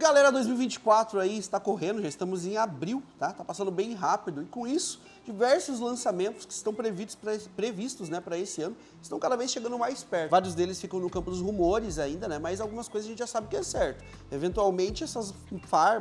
galera, 2024 aí está correndo, já estamos em abril, tá? Tá passando bem rápido e com isso, diversos lançamentos que estão previstos, né, para esse ano estão cada vez chegando mais perto. Vários deles ficam no campo dos rumores ainda, né, mas algumas coisas a gente já sabe que é certo. Eventualmente essas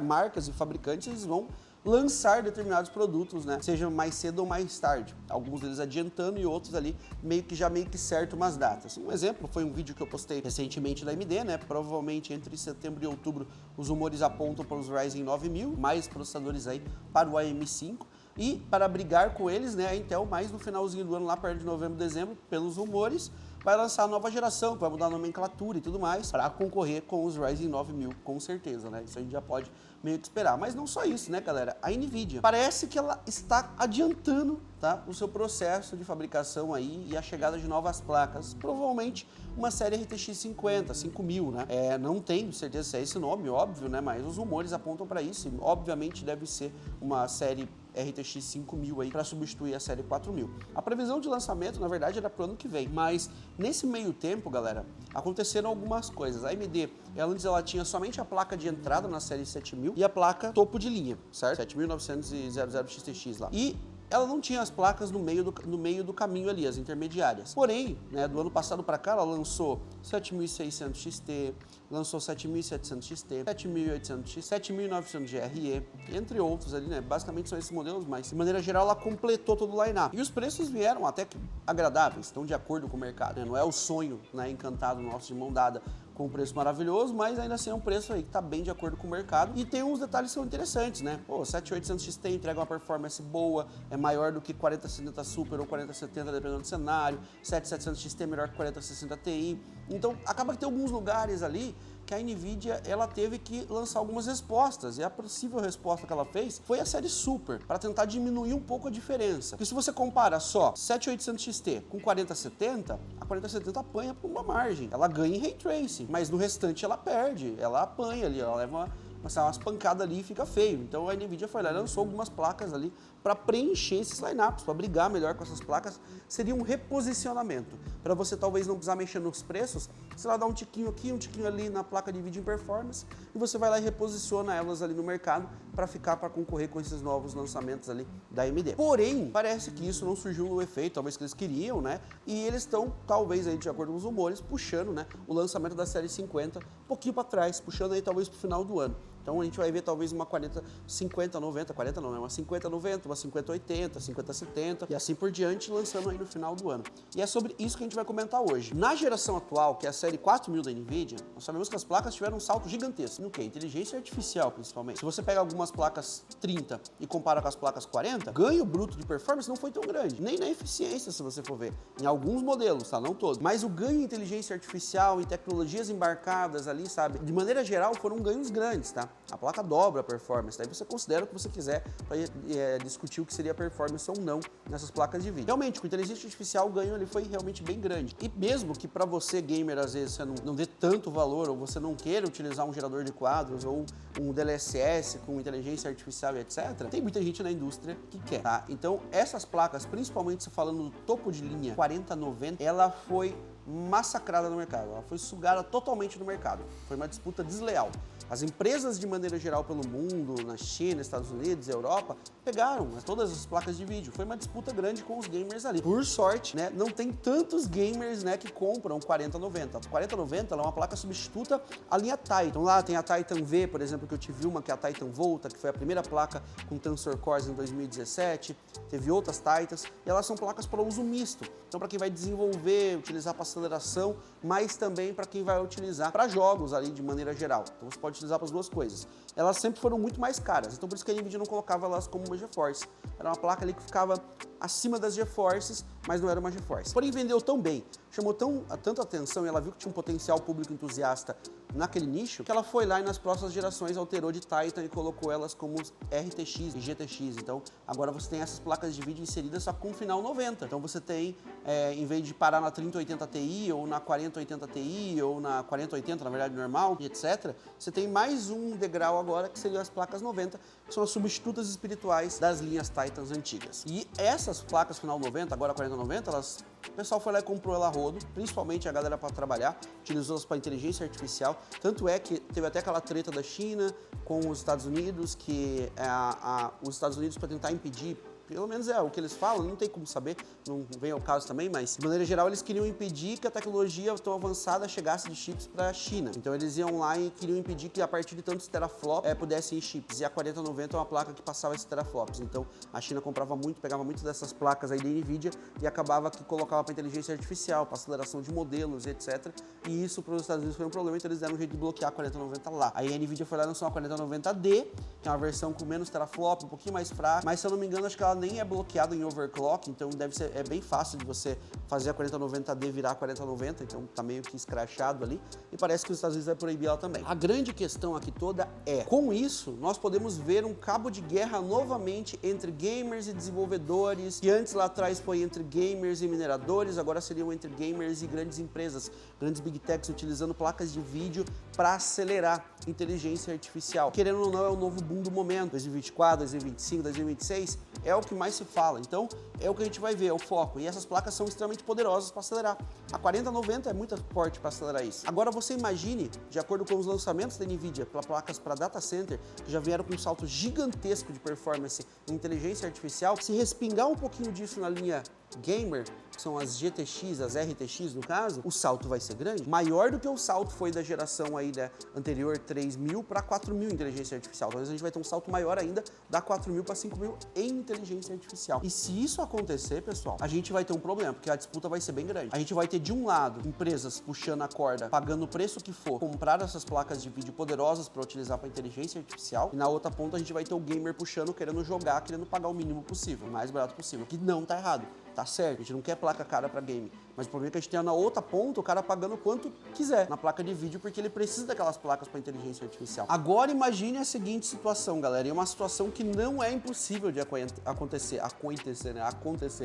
marcas e fabricantes eles vão lançar determinados produtos, né? Seja mais cedo ou mais tarde. Alguns deles adiantando e outros ali meio que certo umas datas. Um exemplo foi um vídeo que eu postei recentemente da AMD, né? Provavelmente entre setembro e outubro os rumores apontam para os Ryzen 9000, mais processadores aí para o AM5. E para brigar com eles, né, a Intel mais no finalzinho do ano, lá perto de novembro, dezembro, pelos rumores, vai lançar a nova geração, que vai mudar a nomenclatura e tudo mais, para concorrer com os Ryzen 9000, com certeza, né? Isso a gente já pode meio que esperar. Mas não só isso, né, galera? A NVIDIA, parece que ela está adiantando, tá, o seu processo de fabricação aí e a chegada de novas placas. Provavelmente uma série RTX 5000, né? Não tenho certeza se é esse nome, óbvio, né? Mas os rumores apontam para isso. E, obviamente deve ser uma série RTX 5000 aí para substituir a série 4000. A previsão de lançamento, na verdade, era para o ano que vem, mas nesse meio tempo, galera, aconteceram algumas coisas. A AMD, antes ela tinha somente a placa de entrada na série 7000 e a placa topo de linha, certo? 7900 e 00XTX lá. E ela não tinha as placas no meio do caminho ali, as intermediárias. Porém, né, do ano passado para cá, ela lançou 7600 XT, lançou 7700 XT, 7800 X, 7900 GRE, entre outros ali, né? Basicamente são esses modelos, mas de maneira geral ela completou todo o line-up. E os preços vieram até que agradáveis, estão de acordo com o mercado, né? Não é o sonho, né, encantado nosso de mão dada, com um preço maravilhoso, mas ainda assim é um preço aí que tá bem de acordo com o mercado. E tem uns detalhes que são interessantes, né? Pô, 7800 XT entrega uma performance boa, é maior do que 4070 Super ou 4070, dependendo do cenário. 7700 XT é melhor que 4060 Ti. Então, acaba que tem alguns lugares ali que a NVIDIA ela teve que lançar algumas respostas, e a possível resposta que ela fez foi a série Super, para tentar diminuir um pouco a diferença. Porque se você compara só 7800 XT com 4070, a 4070 apanha por uma margem, ela ganha em Ray Tracing, mas no restante ela perde, ela apanha ali, ela leva umas pancadas ali e fica feio. Então a NVIDIA foi lá e lançou algumas placas ali para preencher esses lineups, para brigar melhor com essas placas. Seria um reposicionamento, para você talvez não precisar mexer nos preços, você vai dar um tiquinho aqui, um tiquinho ali na placa de vídeo em performance, e você vai lá e reposiciona elas ali no mercado para concorrer com esses novos lançamentos ali da AMD. Porém, parece que isso não surgiu no efeito, talvez que eles queriam, né? E eles estão, talvez aí de acordo com os rumores, puxando, né, o lançamento da série 50 um pouquinho para trás, puxando aí talvez para o final do ano. Então a gente vai ver talvez uma 5090, 40 não, né? Uma 5090, uma 5080, 5070 e assim por diante, lançando aí no final do ano. E é sobre isso que a gente vai comentar hoje. Na geração atual, que é a série 4000 da NVIDIA, nós sabemos que as placas tiveram um salto gigantesco. No que? Inteligência artificial, principalmente. Se você pega algumas placas 30 e compara com as placas 40, ganho bruto de performance não foi tão grande. Nem na eficiência, se você for ver. Em alguns modelos, tá? Não todos. Mas o ganho em inteligência artificial, em tecnologias embarcadas ali, sabe? De maneira geral, foram ganhos grandes, tá? A placa dobra a performance, daí você considera o que você quiser para discutir o que seria a performance ou não nessas placas de vídeo. Realmente, com inteligência artificial o ganho ali foi realmente bem grande. E mesmo que para você, gamer, às vezes você não dê tanto valor, ou você não queira utilizar um gerador de quadros, ou um DLSS com inteligência artificial e etc., tem muita gente na indústria que quer, tá? Então, essas placas, principalmente se falando do topo de linha 4090, ela foi massacrada no mercado, ela foi sugada totalmente do mercado. Foi uma disputa desleal. As empresas, de maneira geral, pelo mundo, na China, Estados Unidos, Europa, pegaram todas as placas de vídeo. Foi uma disputa grande com os gamers ali. Por sorte, né, não tem tantos gamers, né, que compram 4090. A 4090 ela é uma placa substituta à linha Titan. Então lá tem a Titan V, por exemplo, que eu tive uma, que é a Titan Volta, que foi a primeira placa com Tensor Cores em 2017. Teve outras Titans, e elas são placas para uso misto. Então, para quem vai desenvolver, utilizar para aceleração, mas também para quem vai utilizar para jogos ali de maneira geral. Então, você pode utilizar para as duas coisas. Elas sempre foram muito mais caras, então por isso que a NVIDIA não colocava elas como uma GeForce. Era uma placa ali que ficava acima das GeForces, mas não era uma GeForce. Porém, vendeu tão bem, chamou tanto atenção e ela viu que tinha um potencial público entusiasta naquele nicho, que ela foi lá e nas próximas gerações alterou de Titan e colocou elas como RTX e GTX. Então, agora você tem essas placas de vídeo inseridas só com final 90. Então, você tem, em vez de parar na 3080 Ti, ou na 4080 Ti, ou na 4080, na verdade, normal, e etc., você tem mais um degrau agora, que seriam as placas 90, que são as substitutas espirituais das linhas Titans antigas. E essa essas placas final 90, agora 4090, o pessoal foi lá e comprou ela a rodo, principalmente a galera para trabalhar, utilizou-las para inteligência artificial. Tanto é que teve até aquela treta da China com os Estados Unidos, que os Estados Unidos, para tentar impedir, pelo menos é o que eles falam, não tem como saber, não vem ao caso também, mas de maneira geral eles queriam impedir que a tecnologia tão avançada chegasse de chips para a China. Então eles iam lá e queriam impedir que a partir de tantos teraflops pudessem ir chips. E a 4090 é uma placa que passava esses teraflops. Então a China comprava muito, pegava muito dessas placas aí da Nvidia e acabava que colocava para inteligência artificial, para aceleração de modelos, etc. E isso para os Estados Unidos foi um problema, então eles deram um jeito de bloquear a 4090 lá. Aí a Nvidia foi lá e lançou a 4090D, que é uma versão com menos teraflop, um pouquinho mais fraca, mas se eu não me engano acho que ela nem é bloqueada em overclock, então é bem fácil de você fazer a 4090D virar a 4090, então tá meio que escrachado ali, e parece que os Estados Unidos vai proibir ela também. A grande questão aqui toda é, com isso, nós podemos ver um cabo de guerra novamente entre gamers e desenvolvedores, que antes lá atrás foi entre gamers e mineradores, agora seriam entre gamers e grandes empresas, grandes big techs utilizando placas de vídeo para acelerar inteligência artificial. Querendo ou não, é o novo boom do momento, 2024, 2025, 2026, é o que mais se fala. Então, é o que a gente vai ver, é o foco. E essas placas são extremamente poderosas para acelerar. A 4090 é muito forte para acelerar isso. Agora, você imagine, de acordo com os lançamentos da Nvidia, para placas para data center, que já vieram com um salto gigantesco de performance em inteligência artificial, se respingar um pouquinho disso na linha gamer, que são as GTX, as RTX no caso, o salto vai ser grande, maior do que o salto foi da geração aí da anterior 3000 para 4000 em inteligência artificial. Talvez a gente vai ter um salto maior ainda da 4000 para 5000 em inteligência artificial. E se isso acontecer, pessoal, a gente vai ter um problema, porque a disputa vai ser bem grande. A gente vai ter de um lado empresas puxando a corda, pagando o preço que for, comprar essas placas de vídeo poderosas para utilizar para inteligência artificial, e na outra ponta a gente vai ter o gamer puxando, querendo jogar, querendo pagar o mínimo possível, o mais barato possível, que não tá errado. Tá certo, a gente não quer placa cara para game, mas o problema é que a gente tem na outra ponta o cara pagando quanto quiser na placa de vídeo porque ele precisa daquelas placas para inteligência artificial. Agora imagine a seguinte situação, galera, e é uma situação que não é impossível de acontecer.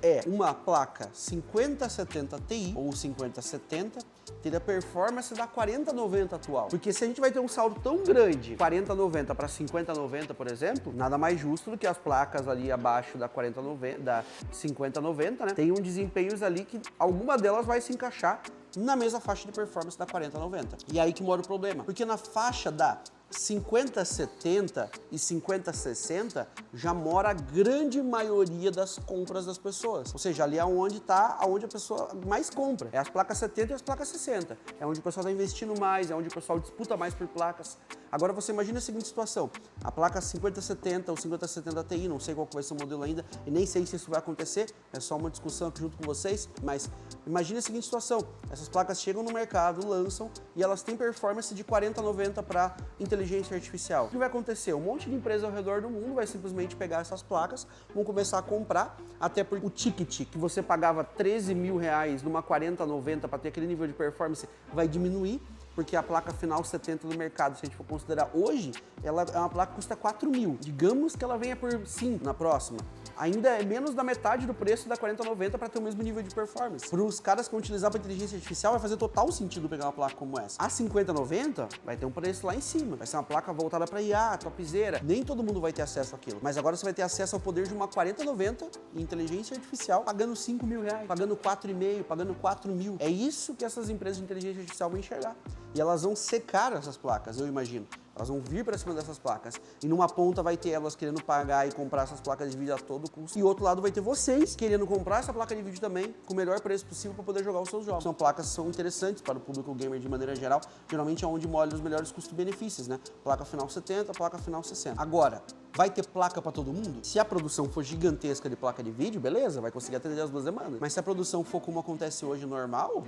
É uma placa 5070 Ti ou 5070 ter a performance da 4090 atual. Porque se a gente vai ter um salto tão grande, 4090 para 5090, por exemplo, nada mais justo do que as placas ali abaixo da 4090, da 5090, né? Tem um desempenhos ali que alguma delas vai se encaixar na mesma faixa de performance da 4090. E aí que mora o problema. Porque na faixa da 5070 e 5060 já mora a grande maioria das compras das pessoas. Ou seja, ali é onde a pessoa mais compra. É as placas 70 e as placas 60. É onde o pessoal está investindo mais, é onde o pessoal disputa mais por placas. Agora você imagina a seguinte situação. A placa 5070 ou 5070 Ti, não sei qual que vai ser o modelo ainda, e nem sei se isso vai acontecer, é só uma discussão aqui junto com vocês, mas imagine a seguinte situação. Essas placas chegam no mercado, lançam, e elas têm performance de 4090 para inteligência artificial. O que vai acontecer? Um monte de empresas ao redor do mundo vai simplesmente pegar essas placas, vão começar a comprar, até porque o ticket que você pagava 13 mil reais numa 4090 para ter aquele nível de performance vai diminuir, porque a placa final 70 do mercado, se a gente for considerar hoje, ela é uma placa que custa 4 mil. Digamos que ela venha por 5 na próxima. Ainda é menos da metade do preço da 4090 para ter o mesmo nível de performance. Para os caras que vão utilizar para inteligência artificial, vai fazer total sentido pegar uma placa como essa. A 5090 vai ter um preço lá em cima. Vai ser uma placa voltada para IA, topzera. Nem todo mundo vai ter acesso àquilo. Mas agora você vai ter acesso ao poder de uma 4090 em inteligência artificial, pagando 5 mil reais, pagando 4,5, pagando 4 mil. É isso que essas empresas de inteligência artificial vão enxergar. E elas vão secar essas placas, eu imagino. Elas vão vir para cima dessas placas. E numa ponta vai ter elas querendo pagar e comprar essas placas de vídeo a todo custo. E outro lado vai ter vocês querendo comprar essa placa de vídeo também com o melhor preço possível para poder jogar os seus jogos. São placas que são interessantes para o público gamer de maneira geral. Geralmente é onde molham os melhores custo-benefícios, né? Placa final 70, placa final 60. Agora, vai ter placa para todo mundo? Se a produção for gigantesca de placa de vídeo, beleza, vai conseguir atender as duas demandas. Mas se a produção for como acontece hoje normal,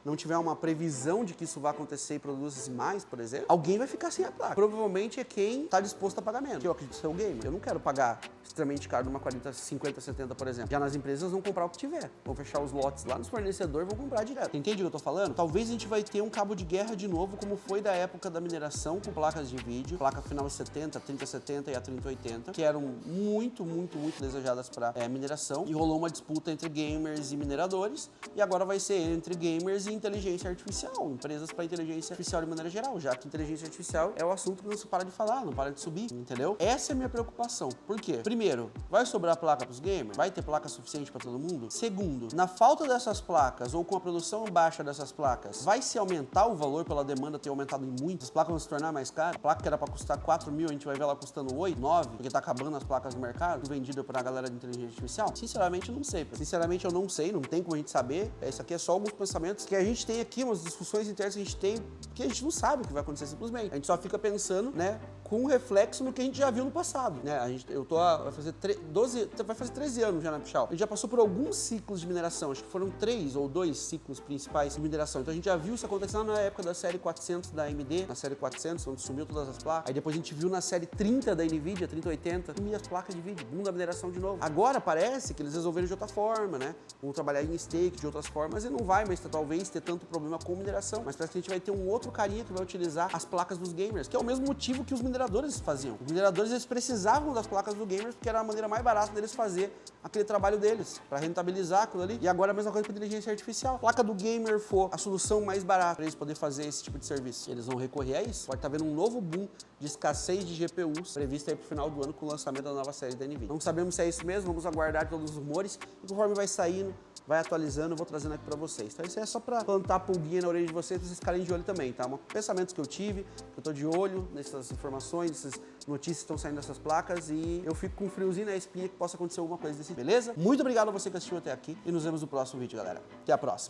não tiver uma previsão de que isso vai acontecer e produza mais, por exemplo, alguém vai ficar sem a placa. Provavelmente é quem está disposto a pagar menos. Eu acredito ser o gamer. Eu não quero pagar extremamente caro numa 40, 50, 70, por exemplo. Já nas empresas vão comprar o que tiver. Vão fechar os lotes lá nos fornecedores e vão comprar direto. Entende o que eu tô falando? Talvez a gente vai ter um cabo de guerra de novo, como foi da época da mineração com placas de vídeo, placa final 70, 3070 e a 3080, que eram muito desejadas para mineração, e rolou uma disputa entre gamers e mineradores, e agora vai ser entre gamers e inteligência artificial, empresas para inteligência artificial de maneira geral, já que inteligência artificial é o assunto que não se para de falar, não para de subir, entendeu? Essa é a minha preocupação. Por quê? Primeiro, vai sobrar placa pros gamers? Vai ter placa suficiente para todo mundo? Segundo, na falta dessas placas ou com a produção baixa dessas placas, vai se aumentar o valor pela demanda ter aumentado em muito? As placas vão se tornar mais caras? A placa que era para custar 4 mil, a gente vai ver ela custando 8, 9, porque tá acabando as placas no mercado, vendida pra galera de inteligência artificial? Sinceramente, eu não sei. Sinceramente, eu não sei, não tem como a gente saber. Isso aqui é só alguns pensamentos que a gente tem aqui, umas discussões internas que a gente tem, que a gente não sabe o que vai acontecer simplesmente. A gente só fica pensando, né, com reflexo no que a gente já viu no passado, né? Vai fazer 13 anos já na Pichau. A gente já passou por alguns ciclos de mineração, acho que foram 3 ou 2 ciclos principais de mineração. Então a gente já viu isso acontecendo na época da série 400 da AMD, na série 400, onde sumiu todas as placas. Aí depois a gente viu na série 30 da Nvidia, 3080, sumir as placas de vídeo, boom da mineração de novo. Agora parece que eles resolveram de outra forma, né? Vão trabalhar em stake de outras formas e não vai mais talvez ter tanto problema com mineração, mas parece que a gente vai ter um outro carinha que vai utilizar as placas dos gamers, que é o mesmo motivo que os mineradores faziam. Os mineradores, eles precisavam das placas dos gamers porque era a maneira mais barata deles fazer aquele trabalho deles, para rentabilizar aquilo ali. E agora a mesma coisa com a inteligência artificial. A placa do gamer for a solução mais barata para eles poderem fazer esse tipo de serviço. Eles vão recorrer a isso. Pode estar vendo um novo boom de escassez de GPUs previsto aí pro final do ano com o lançamento da nova série da Nvidia. Não sabemos se é isso mesmo, vamos aguardar todos os rumores e conforme vai saindo, vai atualizando, eu vou trazendo aqui pra vocês. Então isso é só pra plantar pulguinha na orelha de vocês, pra vocês ficarem de olho também, tá? Pensamentos que eu tive, que eu tô de olho nessas informações, nessas notícias que estão saindo dessas placas e eu fico com um friozinho na espinha que possa acontecer alguma coisa desse, beleza? Muito obrigado a você que assistiu até aqui e nos vemos no próximo vídeo, galera. Até a próxima.